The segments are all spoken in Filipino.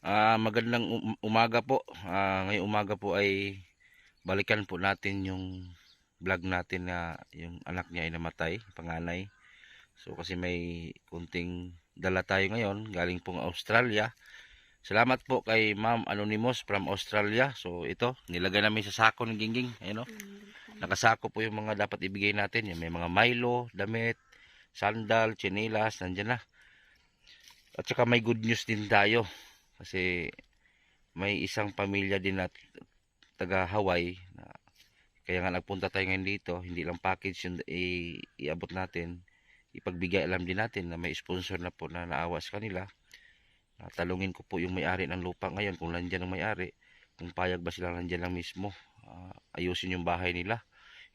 Magandang umaga po. Ngayong umaga po ay balikan po natin yung vlog natin na yung anak niya ay namatay, panganay. So kasi may kunting dala tayo ngayon, galing pong Australia. Salamat po kay Ma'am Anonymous from Australia. So ito, nilagay namin sa sako ng Gingging. Ayun, no? Nakasako po yung mga dapat ibigay natin. Yung may mga Milo, damit, sandal, tsinelas, nandiyan na. At saka may good news din tayo. Kasi may isang pamilya din na taga Hawaii na kaya nga nagpunta tayo ngayon dito, hindi lang package yung iabot natin, ipagbigay, alam din natin na may sponsor na po na naawa sa kanila. Talungin ko po yung may-ari ng lupa ngayon kung nandiyan ang may-ari, kung payag ba sila nandiyan lang mismo, ayusin yung bahay nila,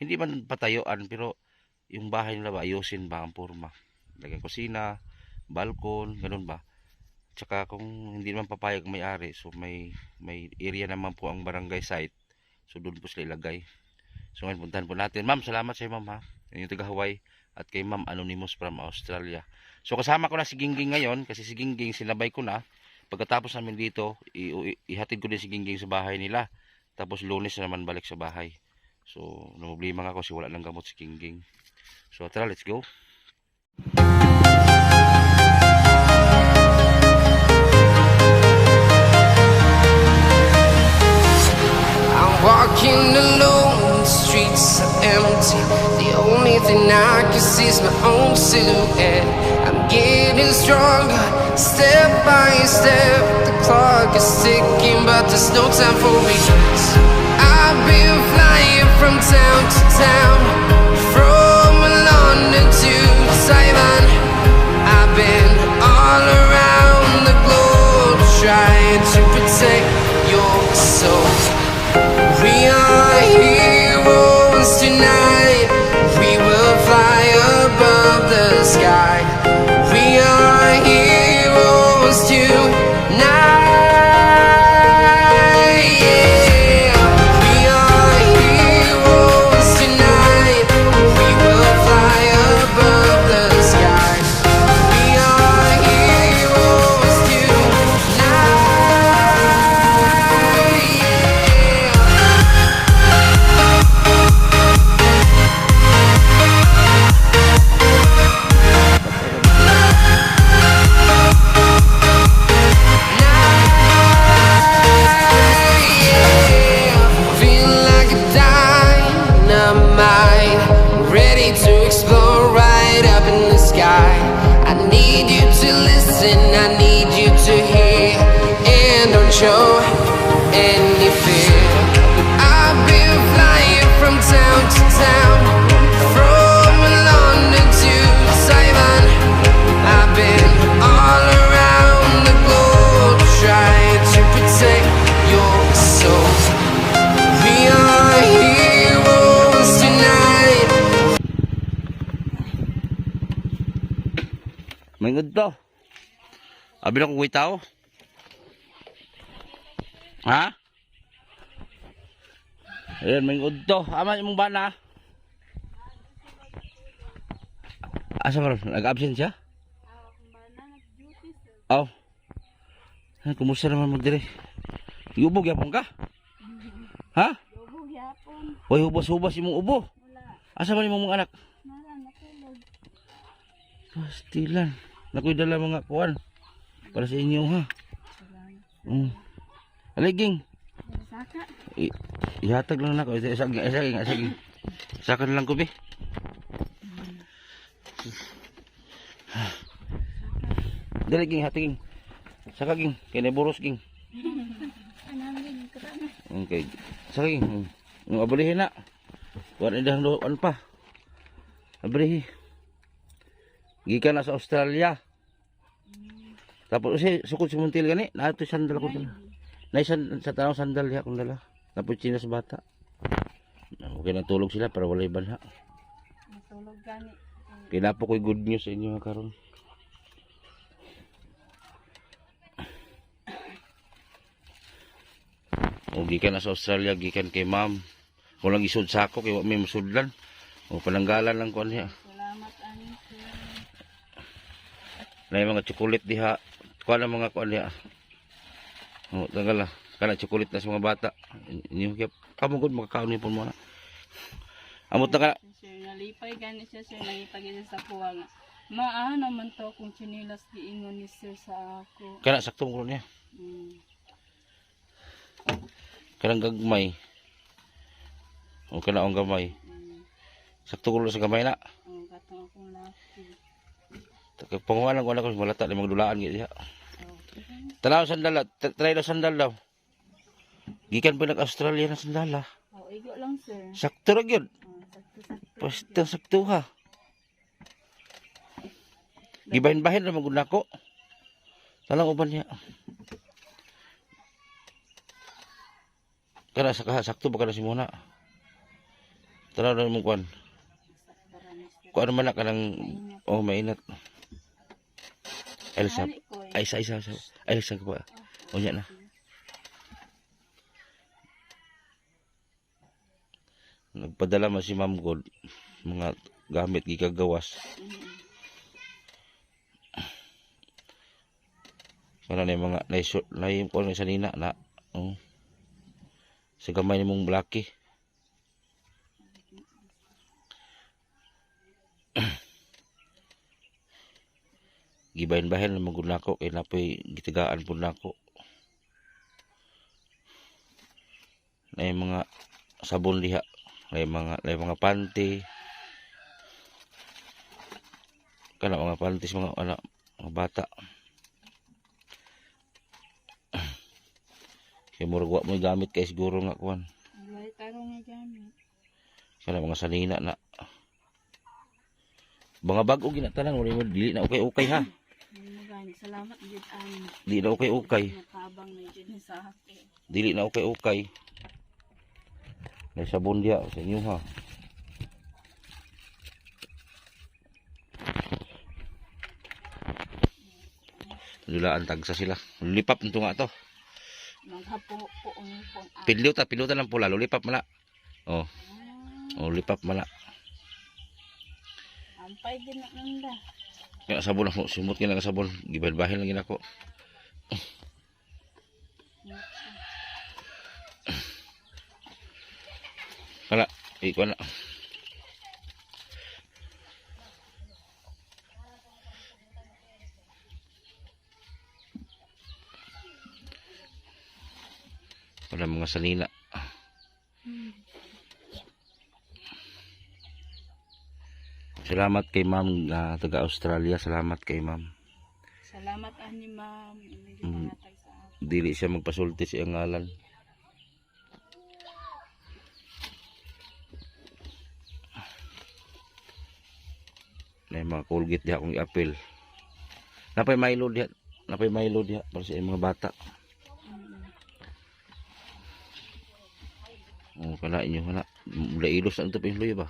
hindi man patayuan pero yung bahay nila ba ayusin ba ang forma, lagyan kusina, balkon, ganun ba. Tsaka kung hindi naman papayag may-ari, so may area naman po ang barangay site. So doon po sila ilagay. So ngayon puntahan po natin. Ma'am, salamat sa iyo ma'am ha. Yung taga Hawaii at kay Ma'am Anonymous from Australia. So kasama ko na si Gingging ngayon kasi si Gingging sinabay ko na. Pagkatapos namin dito, ihatid ko din si Gingging sa bahay nila. Tapos Lunes na naman balik sa bahay. So namumblima nga ako kasi wala nang gamot si Gingging. So tara, let's go. Walking alone, the streets are empty. The only thing I can see is my own silhouette. I'm getting stronger, step by step. The clock is ticking, but there's no time for regrets. I've been flying from town to town, from London to Taiwan. I've been all around the globe, trying to protect your soul. We are heroes tonight. We will fly above the sky. We are heroes tonight. Yeah. We are heroes tonight. We will fly above the sky. We are heroes tonight. Ready to explore right up in the sky. I need you to listen, I need you to hear, and don't show any fear. I've been flying from town to town, from London to Taiwan. I've been all around the globe, trying to protect your soul. We are heroes tonight. May ngod to. Abi na kong tao. Ha? Ayan, may ngod to. Ama yung bana. Asa ba? Nag-absent siya? Oh. Kumusta naman magdire? Iubog yapon ka? Ha? Ubog yapon. Hoy, hubas-hubas imong ubo. Asa man imong mga anak? Nara natulog. Pastilan. Nakoy dala mga kuwan para sa inyo ha. Aliging. Saka. Ihatag lang nako. Isaging. Saka na lang ko be. Dali ging hatiging. Saka ging kay boros ging. Anaming kurang. Okay. Saka ging. Yung abulihin na. Kuwan idang doon pa. Abulihi. Gikan na sa Australia. Tapos sukod si Muntil gani, nato sandal ko dala. Naisan sa tanong sandal ya kung dala. Tapos chinas bata. Okay na tulog sila para walay banha. Natulog gani. Kinapo ko'y good news sa inyo karon. O gikan na sa Australia, gikan kay ma'am. Kung lang isud sa ako, kay wa may masudlan. O pananggalan lang ko niya. Salamat ani sir. Na yung mga chocolate diha. Kuha na mga kuha niya. Oh, tagal lah. Kana chocolate na sa mga bata. Inyo kaya kamugod makakaon niyo po mo na. Amot na ka. Sir, nalipay gani siya, sir. Nangita gani sa kuha nga. Maa naman to kung chinilas giingon ni sir sa ako. Kana saktong ko niya. Kanang gagmay. O kana ang gamay. Sakto ko sa gamay na. Oh, katong akong laki. Panguwalan ko na ko malata na mga dulaan gitu ya. Oh, Tanaw sandal, try daw sandal daw. Gikan pa nag-Australia na sandal ah. oh, igo lang, sir. Sakto ra gyud. Oh, sakto-sakto. Basta sakto ha. Gibahin-bahin ra magud nako. Talang uban niya. Kana sakto ba kana si Mona? Tanaw na mo kwan. Para ni sir. Kuan man na kanang oh mainit. Elsa. Ani ko eh. Ay sa Elsa ko ba. Unya na. Nagpadala man si Ma'am God mga gamit gigagawas. Kana na yung mga naim ko sa nina na. Sa gamay nimong blaki. Gibahin-bahin na magud nako kay napoy gitigaan pud nako. Na yung mga sabon diha, na yung mga panty. Kana mga panties mga anak mga bata. Kay murag wa mo gamit kay siguro nga kuan. Wala tarong nga gamit. Kana mga sanina na. Mga bag-o ginatanan wala mo dili na okay ha. Magani, salamat jud ani. Dili na okay. Nakabang na jud ni sa akin. Dili na okay. May sabon diya sa inyo ha. Lulaan tagsa sila. Lulipap nito nga to. Maghapo po unipon. Pilutan ng pula. Lulipap mala. Oh. Oh, lipap mala. Ampay din na nanda. Kaya sabon ako. Sumot ka na sabon. Gibahin lang ako. Kala. Ikaw na. Para mga salina. Salamat kay ma'am taga Australia. Salamat kay ma'am. Salamat ani ma'am. Hindi pangatag sa akin. Dili siya magpasulti sa iyang ngalan. Na mga Colgate diha akong i-appeal. Napay Milo diha para sa iyang mga bata. Oh, kana inyo kana. Mula ilos na ito pinloy ba?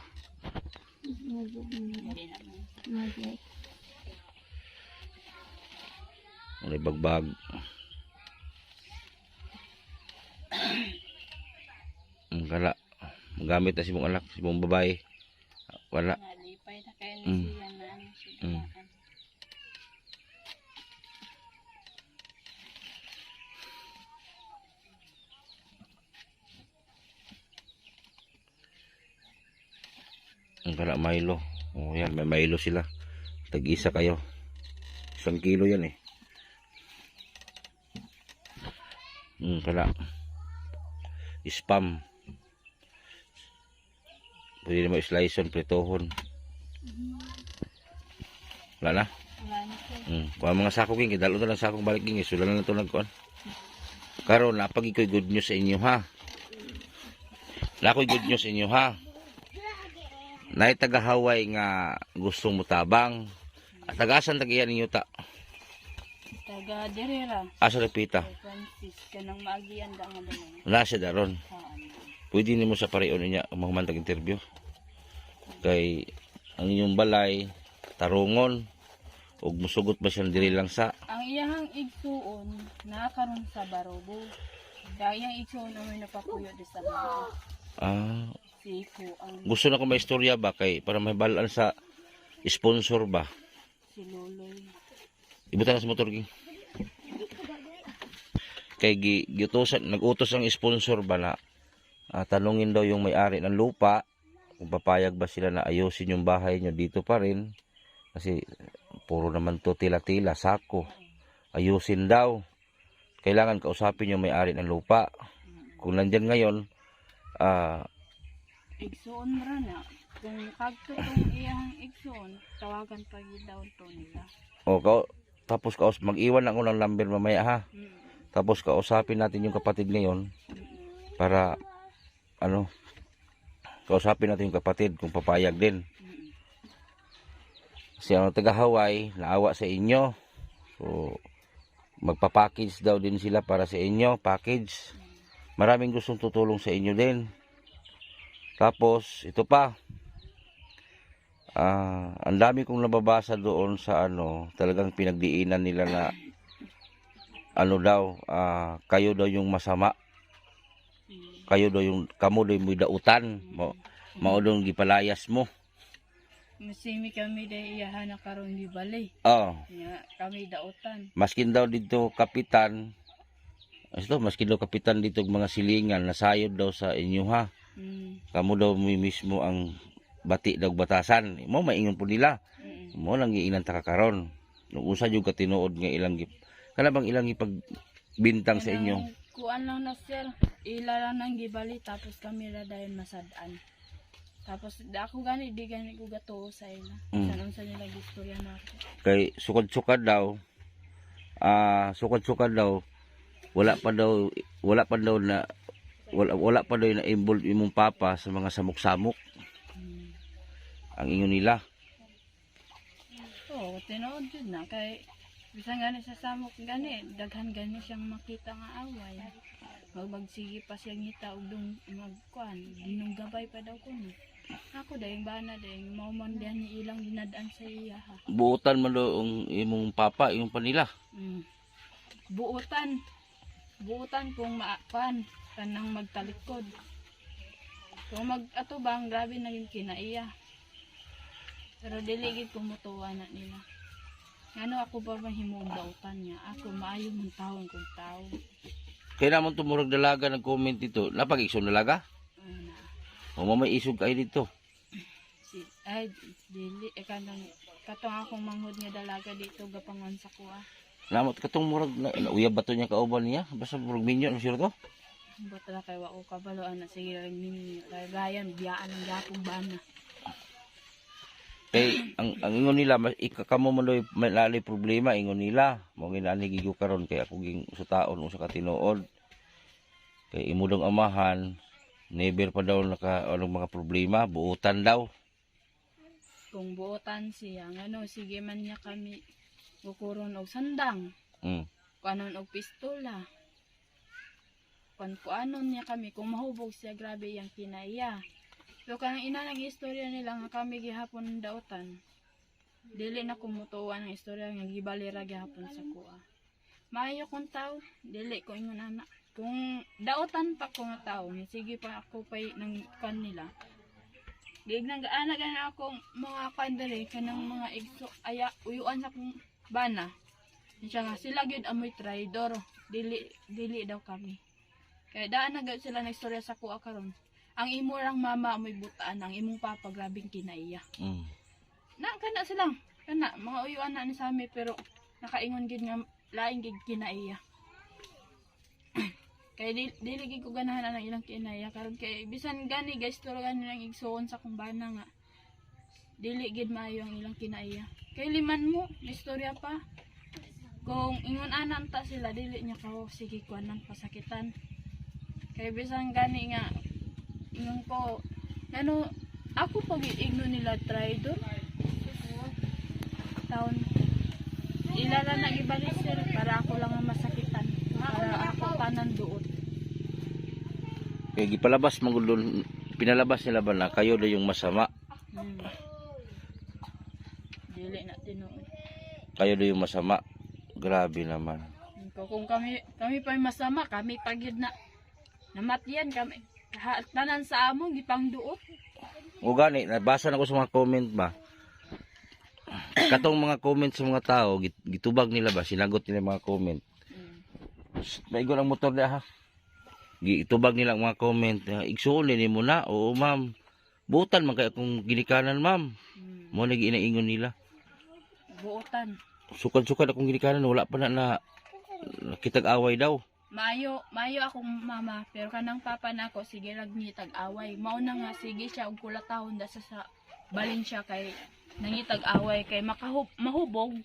Hindi naman. Ano bagbag. Kana magamit na si mong anak, si mong babae. Wala. Nalipay na kayo ni siya na ano siya. Ang kana Milo. Oh, yan, may Milo sila. Tag-isa kayo. 1 kilo yan eh. Kana. Spam. Pwede naman sliceon, pretohon. Wala na? Wala na sir. Kung ang mga sako king, dalo na lang sakong balik king, sula na ito nagkuhan. Karon napagi ko'y good news sa inyo ha. Nako'y good news sa inyo ha. Nay taga Hawaii nga gustong mutabang. At tagasan tagiyan ninyo ta. Taga Derera. Asa repita. Francis kanang maagian da nga dalan. Wala siya daron. Pwede nimo sa pareon niya mahuman tag interview. Kay ang inyong balay tarungon ug musugot ba siya diri lang sa Ang iyahang igsuon nakaron sa Barobo. Dayang igsuon ang napakuyo di sa Barobo. Siko ang gusto na ko may istorya ba kay para may balaan sa sponsor ba. si Loloy. Ibutan na sa motor king. kay giutosan, nag-utos ang sponsor ba na tanungin daw yung may-ari ng lupa kung papayag ba sila na ayusin yung bahay nyo dito pa rin. Kasi puro naman to tila-tila, sako. Ayusin daw. Kailangan kausapin yung may-ari ng lupa. Kung nandyan ngayon, Igsoon ra na. Kung kagto tong iyang igsoon, tawagan pa gyud daw to nila. tapos mag-iwan ako ng number mamaya ha. Tapos kausapin natin yung kapatid ngayon para kausapin natin yung kapatid kung papayag din. Kasi ang taga Hawaii naawa sa inyo. So magpa-package daw din sila para sa inyo, package. Maraming gustong tutulong sa inyo din. Tapos ito pa. Ang dami kong nababasa doon sa talagang pinagdiinan nila na kayo daw yung masama. Kamo daw yung dautan. Mao daw gipalayas mo. Masimi kami dahil iyahan na karon di balay. Kami dautan. Maskin daw dito kapitan. Maskin daw kapitan dito mga silingan nasayod daw sa inyo ha. Kamo daw mismo ang bati daw batasan. Mo maingon po nila. Mo lang giinan ta karon. Nung usa jud ka tinuod nga ilang kana bang ilang ipagbintang sa inyo. Kuan lang na sir, ila lang nang gibali tapos kami ra dayon masad-an. Tapos ako gani di gani ko gatuo sa ila. Sanon sa nila gistorya nako. Kay sukad-sukad daw. Sukad-sukad daw. Wala pa daw na wala pa daw na involved imong papa sa mga samok-samok. Ang ingon nila. Tinuod jud na kay bisan gani sa samok gani daghan gani siyang makita nga away. Magsige pa siya ngita og magkuan, ginunggabay pa daw kuno. Ako dayong bana dayong mauman diyan ni ilang ginadaan sa iya ha. Buotan man daw ang imong papa, imong panila. Buotan kung maapan kanang magtalikod. Kung mag-atubang grabe naging kinaiya. Pero dili gid kumutuwa na nila. Ngano ako ba mahimong dautan niya? Ako maayo man taon kung tao. Kaya naman tumurag dalaga nag-comment dito. Napag-isog dalaga? O mamay isog kayo dito. Dili. Katong akong manghod nga dalaga dito gapangon sa kuha. Namot katong murag na uyab ba to niya kauban niya? Basta murag minyo ano sure to? Ba't na kay wako kabaloan na sige lang ninyo. Gayan biyaan ang yapong bana. Kay ang ingon nila kamo man daw may problema ingon nila mo ginani gigo karon kay ako ging sutaon usa ka tinuod kay imo dong amahan never pa daw anong mga problema buutan daw kung buutan siya ngano sige man niya kami kukuron og sandang kuanon og pistola kuanon niya kami kung mahubog siya grabe yang kinaiya. So kanang ina nang istorya nila nga kami gihapon dautan. Dili na kumutuwa ng istorya nga gibalira gihapon sa kuha. Maayo kong tao, dili ko ingon ana. Kung dautan pa ko nga tao, sige pa ako pay nang kan nila. Dignan gaana gana ako mga kandere kanang mga igso aya uyuan sa kong bana. Siya nga sila gyud amoy traidor. Dili daw kami. Kaya daan na gyud sila nagstorya sa kuha karon. Ang imo lang mama amoy butaan, ang imong papa grabing kinaiya. Kana sila, mga uyuan na ni sami pero nakaingon gid nga laing gid kinaiya. Kay dili gid ko ganahan ang ilang kinaiya karon kay bisan gani guys turo gani nang igsoon sa kumbana nga. Dili gid maayo ang ilang kinaiya. Kay liman mo, istorya pa. Kung ingon anan ta sila dili nya kao sige kuanan pasakitan. Kay bisan gani nga ingon ko, ako pag igno nila traidor. Taon. Ilala na ibalik sir para ako lang ang masakitan. Para ako tanan duot. Kaya gipalabas mangulon, pinalabas nila ba na kayo na yung masama? Dili na tinuod. Kayo na yung masama. Grabe naman. Kung kami pa yung masama, kami pagyud na namatian kami. Tanan sa amo gipang duot. O gani, nabasa na ko sa mga comment ba. Katong mga comment sa mga tao, gitubag nila ba, sinagot nila mga comment. Maigo ang motor niya ha. Itubag nila ang mga comment. Igsuon din mo na. Oo ma'am. Butan man kaya kung ginikanan ma'am. Mo na ginaingon nila. Buotan. Sukad-sukad akong ginikanan. Wala pa na kitag away daw. Mayo akong mama, pero kanang papa nako sige nagngitag away. Mao na nga sige siya og kulatahon da sa balin siya kay nangitag away kay mahubog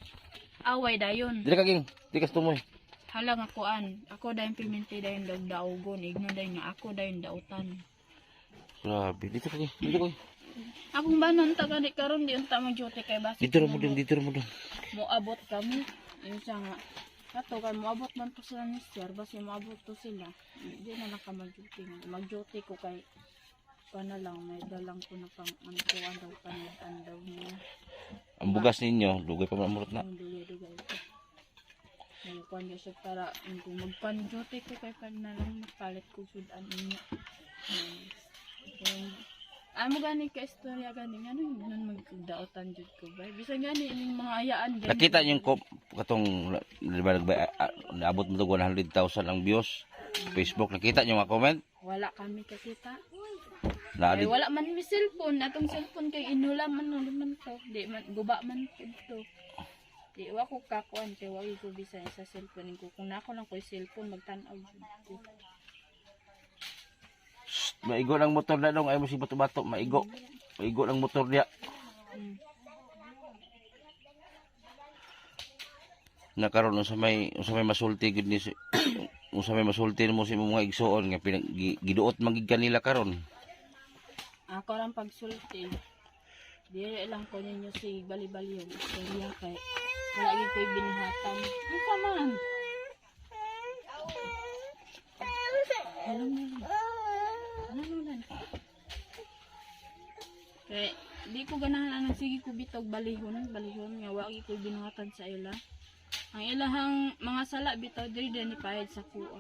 away dayon. Dili kaging, di kas tumoy. Hala nga kuan, ako dayon piminti dayon daogon, igno dayon nga ako dayon dautan. Grabe, dito kaging, dito kaging. Akong banon ta gani karon di unta mag-duty kay basi. Dito ra mo dun. Moabot kami. Yung siya nga. Kato kay moabot man to sila ni sir, basi moabot to sila. Di na lang ka mag-duty. Mag-duty ko kay na lang, may dalang ko na pang antuan daw panitan daw niya. Ang bugas ninyo, dugay pa mamurot na. Ang dugay-dugay ko. Nagkuhan niya siya para kung magpan-duty ko kay na lang magpalit ko sudan niya. Amo gani ka istorya gani nga nun magdaotan jud ko ba. Bisan gani yung mga ayaan gani. Nakita niyo yung katong di ba naabot mo to 100,000 ang views. Facebook, nakita niyo mga comment? Wala kami kakita. Na Ay, wala man mi cellphone, atong cellphone kay inula man naman to. Di man guba man to. Di wa ko kakuan kay wa ko bisan sa cellphone ko. Kung nako lang ko cellphone magtan-aw ko. Maigo ng motor na dong, ay mo si bato-bato, maigo. Maigo ng motor niya. Nakaroon sa may masulti gud ni unsa may masulti mo si mga igsuon nga giduot magig kanila karon. Ako lang pagsulti. Dire lang ko ninyo si bali-bali yung istorya kay wala gyud ko'y binuhatan. Isa man. Kaya di ko ganahan ang sige ko bitog balihon nga wa gyud ko'y binuhatan sa ila. Ang ilahang mga sala bitaw diri ni pahid sa kuha.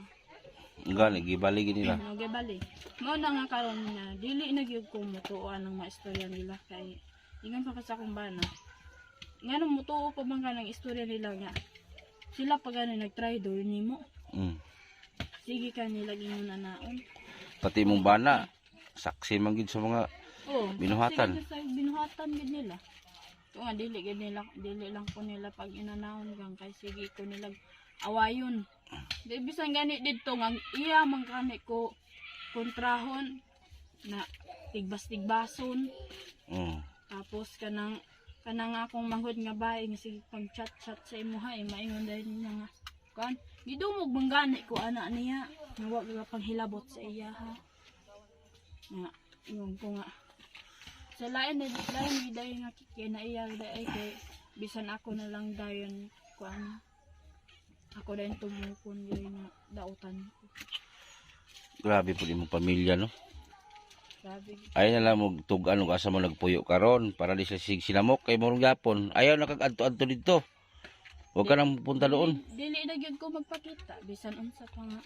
Gani gibali gid nila. Gibali. Mao na nga karon na dili na gyud ko mutuan ang mga istorya nila kay ingon pa sa akong bana. Ngano mutuo pa man kanang istorya nila nga sila pa gani nagtry do nimo. Sige ka nila gingon naon. Pati mong bana saksi man gid sa mga binuhatan. Sa binuhatan gid nila. Ito nga dili lang ko nila pag inanahon gang kay sige ko nila awayon. Di bisan gani didto nga iya man kani ko kontrahon na tigbas-tigbason. Tapos kanang akong manghod nga bae nga sige pag chat sa imuha maingon dahil niya nga kan gidumog man gani ko ana niya nga wa gyud panghilabot sa iya ha. Nga ingon ko nga sa lain giday nga kinaiya day kay bisan ako na lang dayon ko ano ako dayon tumukon gyud nga dautan ko. Grabe po imong pamilya no. Grabe. Ay na lang mo tugan og asa mo nagpuyo karon para di sa sinamok kay morong gapon. Ayaw na kag-adto dito. Huwag ka nang punta doon. Dili na gyud ko magpakita bisan unsa pa nga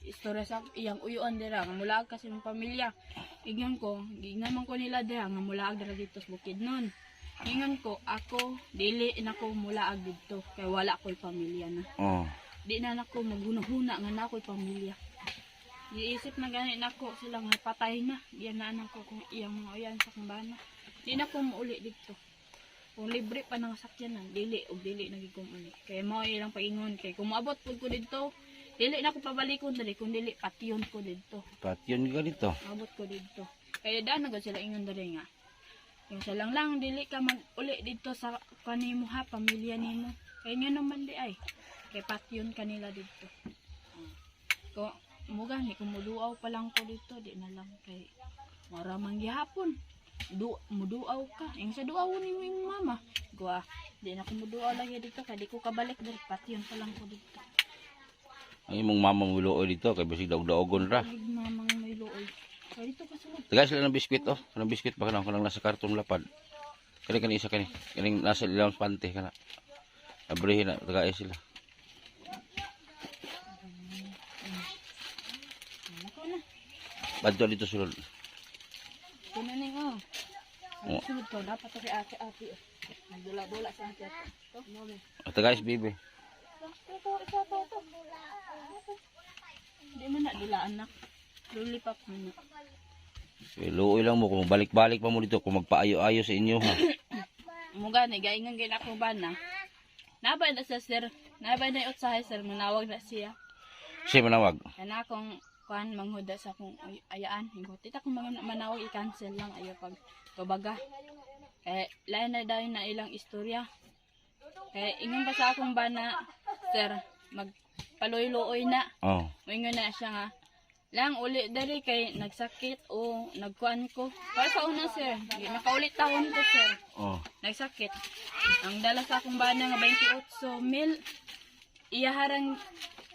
istorya sa iyang uyuan dira nga mulaag kasi ng pamilya. Ingon ko, ginaman ko nila dira nga mulaag dira dito sa Bukidnon. Ingon ko, ako dili na ko mulaag dito kay wala ko'y pamilya na. Di na nako maghunahuna nga na ko'y pamilya. Iisip na gani nako sila nga patay na. Diyan na anak ko kung iyang mga uyan sa kumbana. Di na ko mauli dito. Kung libre pa ng sakyanan, dili na gigom uli. Kaya mo ilang paingon kay kung maabot pud ko dito, dili na ko pabalikon dali kung dili patyon ko dito. Patyon ka dito. Abot ko dito. Kaya daan na sila ingon dali nga. Yung salang lang dili ka mag-uli dito sa kanimo ha, pamilya nimo. Kaya nga naman di ay. Kay patyon kanila dito. Ko muga ni kumuduaw pa lang ko dito, di na lang kay maramang gihapon. Muduaw ka. Yung sa duaw ni yung mama. Gwa, di na kumuduaw lagi dito kay di ko kabalik diri patyon pa lang ko dito. Ang imong mama mo luoy dito kay basig daog-daogon ra. Mamang may luoy. Kay dito ka sulod. Tagay sila ng biskwit oh. Kanang biskwit pa kanang nasa karton lapad. Kani isa kani. Kaning nasa ilang pante kana. Abrihin na tagay sila. Badto dito sulod. Kuno ning sulod to dapat to kay ate. Nagdula-dula sa ate. To mo. Tagay si bibi. Hindi mo na dila anak. Lulipap mo na. Luoy lang mo kung balik-balik pa mo dito kung magpaayo-ayo sa inyo ha. Muga ni gaingon gid ako ba na. Nabay na sa sir. Nabay na utsahay sir manawag na siya. Siya manawag. Kana akong kuan manghuda sa akong ayaan. Hingot ita kung mga manawag i-cancel lang ayo pag kabaga. Kaya lain na daw na ilang istorya. Kaya ingon pa sa akong bana, sir, magpaloy-looy na. Oh. Ingon na siya nga, lang uli dari kay nagsakit o nagkuan ko. Para sa una sir, nakaulit taon ko sir. Oh. Nagsakit. Ang dala sa akong bana nga 28 mil,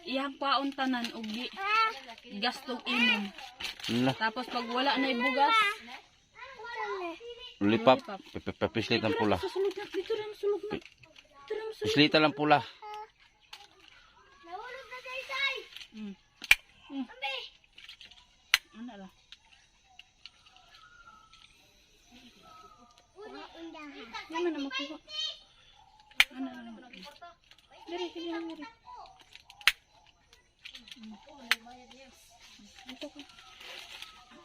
iyang paon tanan og gastong inom. Na, Tapos pag wala na ibugas, lipap. Pislit ng pula. susunod na, dito lang sulog na. Dito lang sulog. Pislita lang pula. Mm. Ano lang? Hindi man na makuha. Ano lang? Dari, sige lang, dari. Ito ka.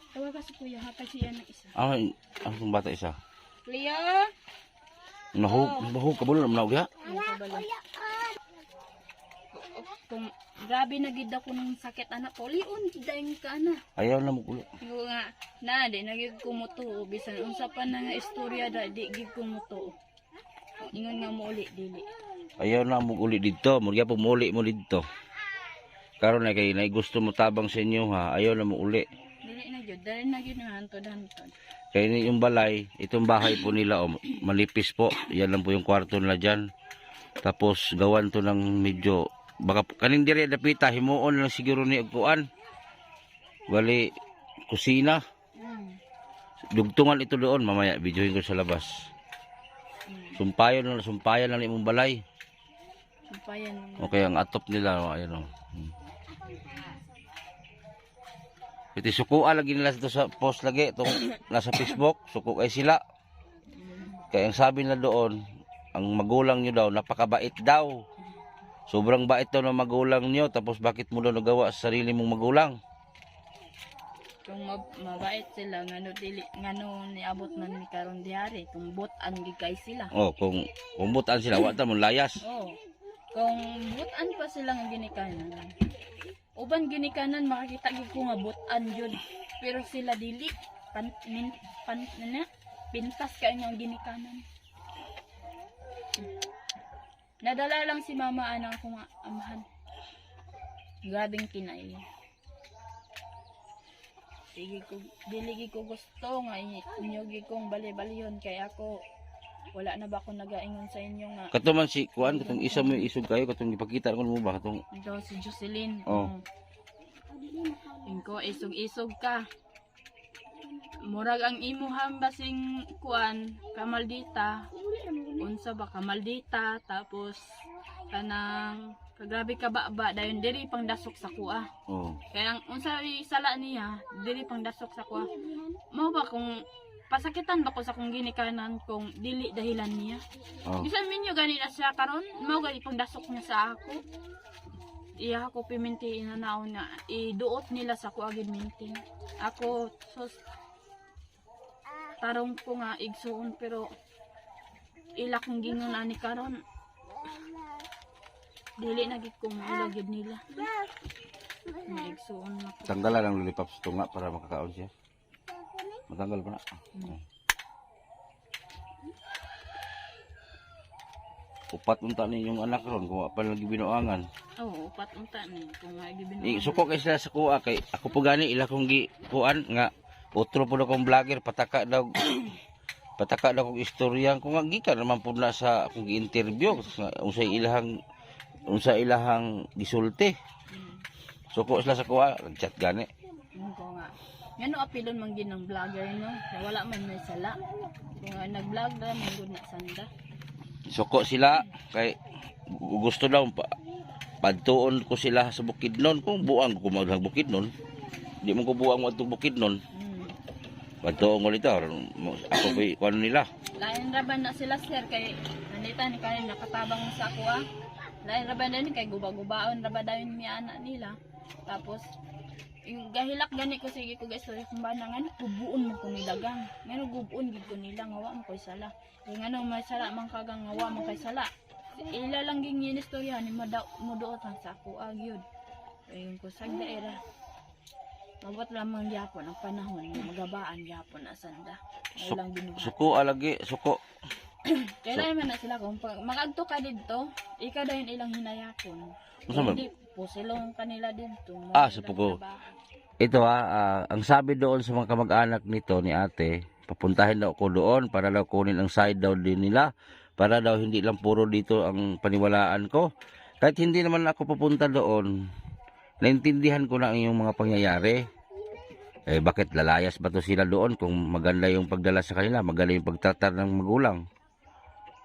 Tawag ka sa kuya, hapag siya ng isa. Ang bata isa. Kuya! Nahug kabulo na manawag ya. Ano ka bala? Kung grabe na gid ako ng sakit anak ko, lion daing ka na. Ayaw na mo kulo. Yung nga, na, di nagig kumuto. Bisan, unsa pa na nga istorya da, di gig kumuto. Ingon nga mo uli, dili. Ayaw na mo uli dito. Murya po muli mo dito. Karon na kay na gusto mo tabang sa inyo ha. Ayaw na mo uli. Dili na gyud, dali na gyud na hantod-hantod. Kaya yung balay, itong bahay po nila, malipis po. Yan lang po yung kwarto nila dyan. Tapos gawan to ng medyo, baka kaning diri dapita, himuon lang siguro ni Agkuan. Bali, kusina. Dugtungan ito doon, mamaya, videohin ko sa labas. Sumpayan lang imong balay. Sumpayan mo. Okay, ang atop nila, ayan o. Iti sukuan lagi nila ito sa post lagi, itong nasa Facebook, suko kay sila. Kaya ang sabi na doon, ang magulang nyo daw, napakabait daw. Sobrang bait daw ng magulang nyo, tapos bakit mo daw nagawa sa sarili mong magulang? Kung mabait sila, ngano niabot man ni karon diari, kung butan gigay sila. Oh, kung butan sila, wala mo layas. Oh. Kung butan pa sila nga ginikanan. Uban ginikanan makakita gid ko nga butan jud. Pero sila dili pintas kay nga ginikanan. Nadala lang si mama anang akong amahan. Grabing kinay. Sige ko dili gid ko gusto nga inyo gid kong bali-baliyon kay ako wala na ba ako nagaingon sa inyo nga. Katuman si Kuan, katong isa mo isog kayo, katong ipakita ko mo ba katong Ito si Jocelyn. Oh. Ingko isog-isog ka. Murag ang imuhang basing kuan kamaldita. Unsa ba kamaldita tapos kanang kagrabe ka ba dayon diri pang dasok sa kuha. oh. Kaya ang unsa isala niya diri pang dasok sa kuha. Mao ba kung pasakitan ba ko sa kung ginikanan kung dili dahilan niya. Oh. Bisan minyo gani na siya karon, mao gani pang dasok niya sa ako. Iya ako piminti inanaon na iduot nila sa ko agid mintin. Ako sos tarong ko nga igsuon pero ila kong gingon ani karon. Dili na gid ko maulagid nila. Igsuon na ko. Tanggalan ang lulipap sa tunga para makakaon siya. Matanggal pa na. Upat unta ni yung anak ron kung pa lagi binuangan. Oo, upat unta ni kung nga gibino. Suko kay sila sa kuha kay ako po gani ila kong kuan nga otro po akong vlogger pataka daw kong istorya kung nga gikan naman po na sa akong gi-interview unsa ilahang gisulti. Suko sila sa kuha, chat gani. Ko nga. Ngano apilon man gid ng vlogger no? Kaya wala man may sala. Kung nga nag-vlog na may good na sanda. Suko sila kay gusto daw padtuon ko sila sa Bukidnon kung buang ko maghang Bukidnon. Di mo ko buang mo atong Bukidnon. Padtuon ko nito ako kay kuan nila. Lain raban na sila sir kay nandita ni kanin nakatabang sa ako Dahil rabadayon kay guba-gubaon rabadayon mi anak nila. Tapos yung gahilak gani ko sige ko guys sorry kung ba nang ano gubuon mo ko nilagang. Ngano gubuon gid ko nila ngawa mo koy sala. Kay ngano may sala man kagang ngawa mo kay sala. Ila lang ging yin istorya ni muduot sa ako agyod. Ayun ko sagda era. Mabot lamang gyapon ang panahon nga magabaan gyapon na sanda. Ay lang binuhat. Suko alagi, suko. Kailan man na sila kung magagto ka dito, ikaw dayon ilang hinayakon. Unsa man? Hindi po silong kanila dito. Sa pugo. Ito ang sabi doon sa mga kamag-anak nito ni ate, papuntahin daw ko doon para daw kunin ang side daw din nila. Para daw hindi lang puro dito ang paniwalaan ko. Kahit hindi naman ako pupunta doon, naintindihan ko na ang iyong mga pangyayari. Bakit lalayas ba to sila doon kung maganda yung pagdala sa kanila, maganda yung pagtatar ng magulang?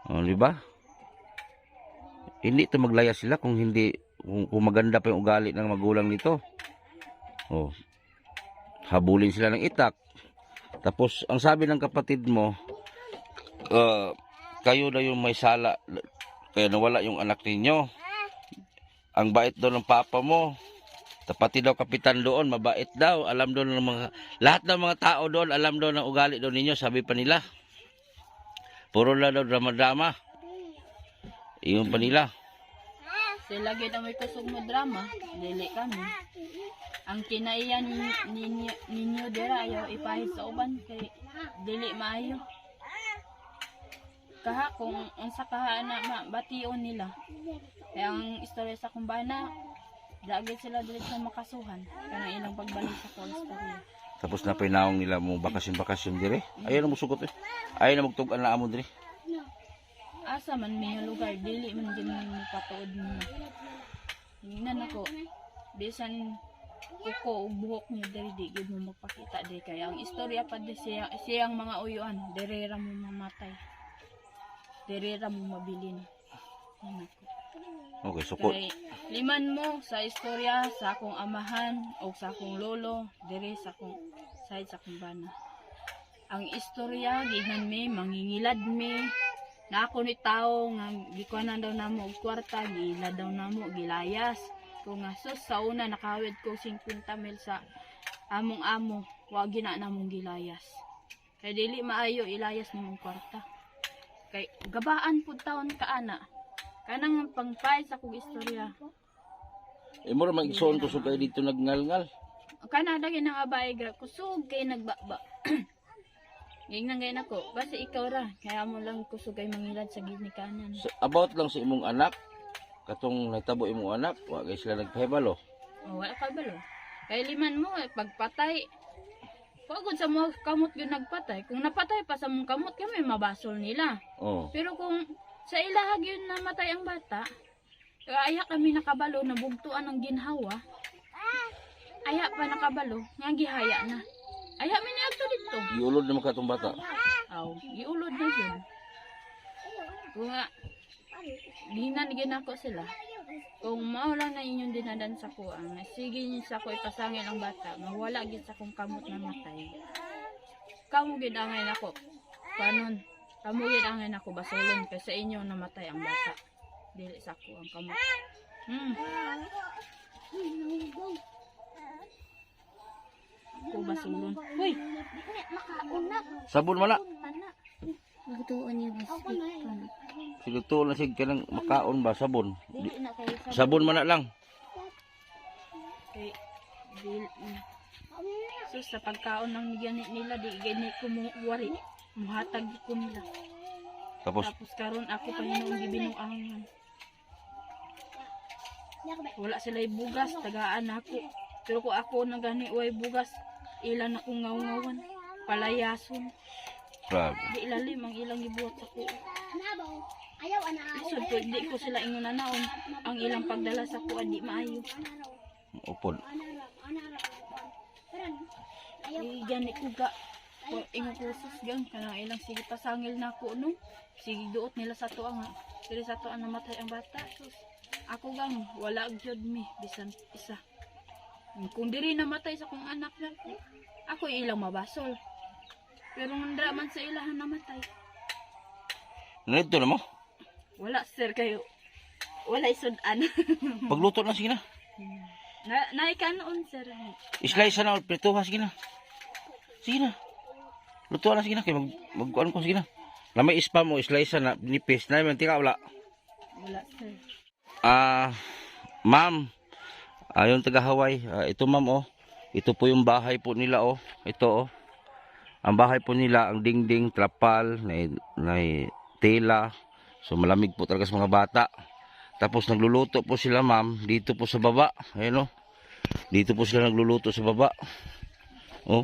Di ba? Hindi to maglayas sila kung hindi kung maganda pa yung ugali ng magulang nito. Habulin sila ng itak. Tapos ang sabi ng kapatid mo, kayo na yung may sala kaya nawala yung anak ninyo. Ang bait daw ng papa mo. Pati daw kapitan doon, mabait daw. Alam daw ng mga lahat ng mga tao doon, alam daw ng ugali daw ninyo, sabi pa nila. Puro na daw drama-drama. Iyon pa nila. Sila gid ang may kusog mo drama, dili kami. Ang kinaiyan ninyo dira ayaw ipahid sa uban kay dili maayo. Kaha kung unsa kaha na bation nila. Kaya ang istorya sa kumbana, dagit sila dili sa makasuhan kanang ilang pagbalik sa istorya. Tapos na pinaong nila mo bakasyon dire. Ayaw na mo sugot Ayaw na magtug-an na amo dire. Asa man may lugar dili man din mo patuod mo. Hingnan ako. Bisan kuko ug buhok niyo diri di gid mo magpakita di kaya ang istorya pa di siyang mga uyuan dire ra mo mamatay. Dire ra mo mabilin. Okay, sukot. Kay liman mo sa istorya sa akong amahan o sa akong lolo dire sa akong side sa kumbana. Ang istorya gignan mi mangingilad mi na ako ni tao nga gikuanan daw namo og kwarta gilad daw namo gilayas kung nga sus sa una nakawid ko 50 mil sa among amo wa gina namong gilayas kay dili maayo ilayas nimong kwarta kay gabaan pud taon kaana kanang pangpay sa kong istorya. Mo ra mag-igsoon kusog kayo dito nagngalngal. Kana dagi nang abay gra kusog kay nagbaba. Gingnan gay nako basta ikaw ra kaya mo lang kusog kay mangilad sa gid ni kanan. So, about lang sa imong anak, katong nagtabo imong anak, wa kay sila nagpahibalo. Wala ka balo. Kay liman mo pagpatay. Pagod sa mga kamot yun nagpatay. Kung napatay pa sa mga kamot kami mabasol nila. Pero kung sa ilahag yun namatay ang bata, aya kami nakabalo na bugtuan ng ginhawa. Aya pa nakabalo, nga gihaya na. Aya mi niadto dito. Giulod naman katong bata. Giulod na yun. Kung nga, dinanigin ako sila. Kung maulang na inyong dinadan sa kuang, sige niyo sa ko ipasangil ang bata, mawala gid sa kong kamot na matay. Kamu gid angay nako. Panon? Kamu gid angay nako basolon kay sa inyo namatay ang bata. Dili sa ko ang kamot. Ko basolon. Hoy, Sabon man na. magtuon niya basket. Siluto na sig kanang makaon ba sabon. Dili na kay Sabon man na lang. kay dili. So sa pagkaon ng ganit nila di gani ko mo wari. Muhatag ko nila. Tapos Tapos karon ako pa hinuong gibinuangan. Wala sila bugas, tagaan ako. Pero kung ako na gani way bugas, ilan akong ngaw-ngawan, palayason. grabe. Di ilalim ang ilang gibuhat sa kuha. Isod ko, di ko sila ingon na naon. Ang ilang pagdala sa kuha, di maayo. Upod. Di gani ko ga. Kung ingon ko susgang, kanang ilang sige pasangil na ako, no? Sige duot nila sa tuwa nga. Sige sa tuwa namatay ang bata. Sus. Ako gang, wala gyud mi, bisan isa. Kung diri namatay sa kong anak na, ako ilang mabasol. Pero nandra man sa ilahan namatay. Nito na mo. Wala sir kayo. Wala sudan. Pagluto na, sige na. Naikanon, sir. Slice na, prituha, sige na. Sige na. Luto na, sige na. Kaya mag-ano ko, sige na. Na may spam mo, slice na, nipis. Na yung tika, wala. Wala, sir. Ma'am, yung taga Hawaii, ito ma'am, oh. Ito po yung bahay po nila, oh. Ito, oh. Ang bahay po nila, ang dingding, trapal, na tela. So, malamig po talaga sa mga bata. Tapos, nagluluto po sila, ma'am, dito po sa baba. Ayan, oh. Dito po sila nagluluto sa baba. Oh.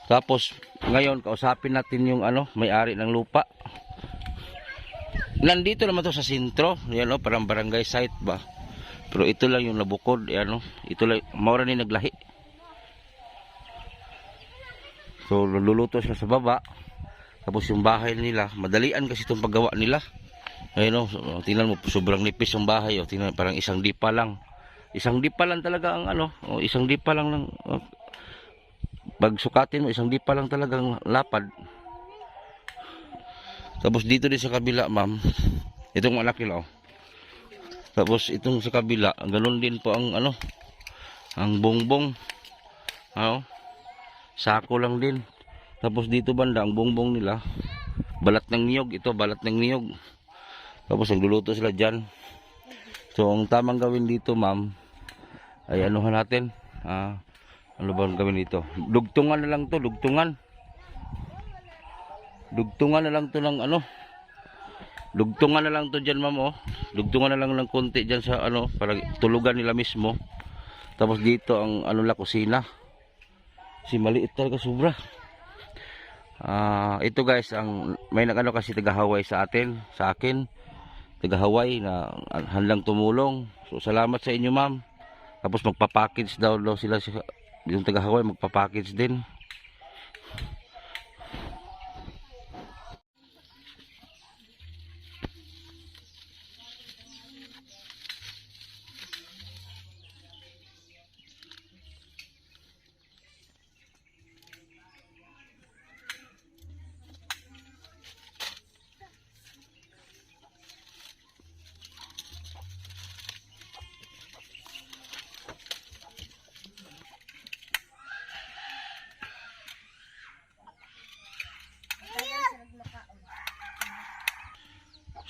Tapos, ngayon, kausapin natin yung may-ari ng lupa. Nandito naman to sa sentro. Yan, parang barangay site ba. Pero ito lang yung nabukod. Yan, ito lang, maura ni naglahi. So, luluto sila sa baba. Tapos yung bahay nila, madalian kasi itong paggawa nila. Ayun, tingnan mo, sobrang nipis yung bahay. Tingnan, parang isang dipa lang. Isang dipa lang talaga ang isang dipa lang ng pag sukatin mo, isang dipa lang talagang lapad. Tapos dito din sa kabila, ma'am, itong anak nila, oh. Tapos itong sa kabila, ganun din po ang ang bongbong. Sako lang din. Tapos dito banda, ang bongbong nila, balat ng niyog. Ito, balat ng niyog. Tapos nagluluto sila dyan. So, ang tamang gawin dito, ma'am, ay anuhan natin. Ano ba ang gawin dito? Dugtungan na lang to, dugtungan. Dugtungan na lang to ng Dugtungan na lang to dyan, ma'am, oh. Dugtungan na lang ng konti dyan sa para tulugan nila mismo. Tapos dito ang kusina. Kasi maliit talaga sobra. Ito guys, may kasi taga Hawaii sa akin. Taga Hawaii na handang tumulong. So salamat sa inyo, ma'am. Tapos magpa-package daw sila yung taga Hawaii, magpa-package din.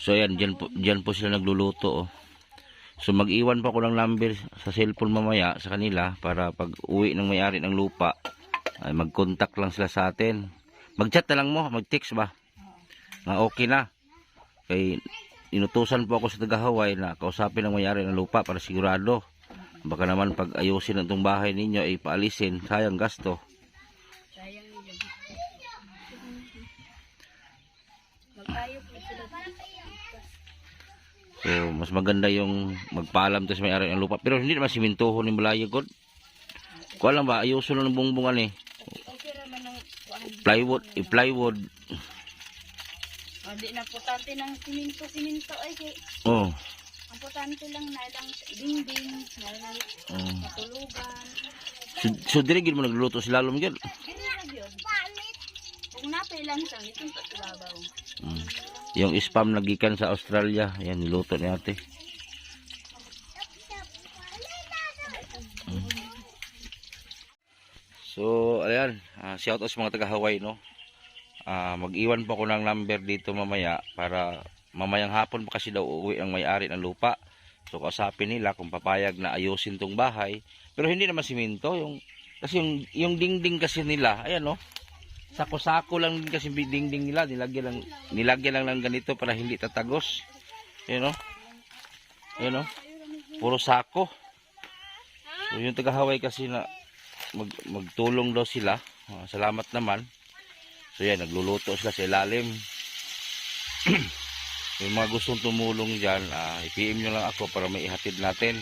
So ayan, dyan po sila nagluluto, oh. So mag-iwan pa ko ng number sa cellphone mamaya sa kanila para pag uwi ng may-ari ng lupa ay mag-contact lang sila sa atin. Mag-chat na lang mo, mag-text ba? Okay na. Kay inutusan po ako sa taga Hawaii na kausapin ng may-ari ng lupa para sigurado. Baka naman pag ayusin itong bahay ninyo ay paalisin, sayang gasto. Sayang yun. Magtayo po sila. So, mas maganda yung magpaalam to sa may-ari ng lupa. Pero hindi naman simintuho ni Malayo God. Kuha lang ba, ayuso lang ng bungbungan eh. Plywood. Hindi na putante ng siminto ay kay. Oh. Ang putante lang na ilang dingding, na ilang matulugan. So dirigil mo nagluluto si Lalom yun. Kung napay lang siyang itong patulabaw. Yung spam nagikan sa Australia, yan niluto ni ate. So ayan, shout out sa mga taga Hawaii, no. Mag-iwan pa ko ng number dito mamaya para mamayang hapon pa kasi daw uuwi ang may-ari ng lupa. So kausapin nila kung papayag na ayusin tong bahay. Pero hindi naman siminto, kasi yung dingding kasi nila, ayan, no. Sako-sako lang din kasi dingding nila, nilagyan lang ng ganito para hindi tatagos. Ayan, no. Ayan, no. Puro sako. So yung taga Hawaii kasi na magtulong daw sila. Salamat naman. So yan, nagluluto sila sa ilalim. Yung mga gustong tumulong dyan, i-PM nyo lang ako para may ihatid natin.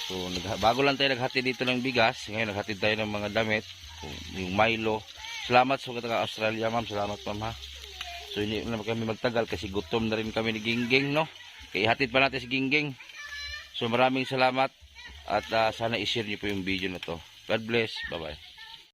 So bago lang tayo naghatid dito ng bigas, ngayon naghatid tayo ng mga damit, yung Milo. Salamat sa taga Australia, ma'am. Salamat, ma'am, ha. So hindi na kami magtagal kasi gutom na rin kami ni Gingging, no. Kaya ihatid pa natin si Gingging. So maraming salamat at sana i-share niyo po yung video na to. God bless. Bye-bye.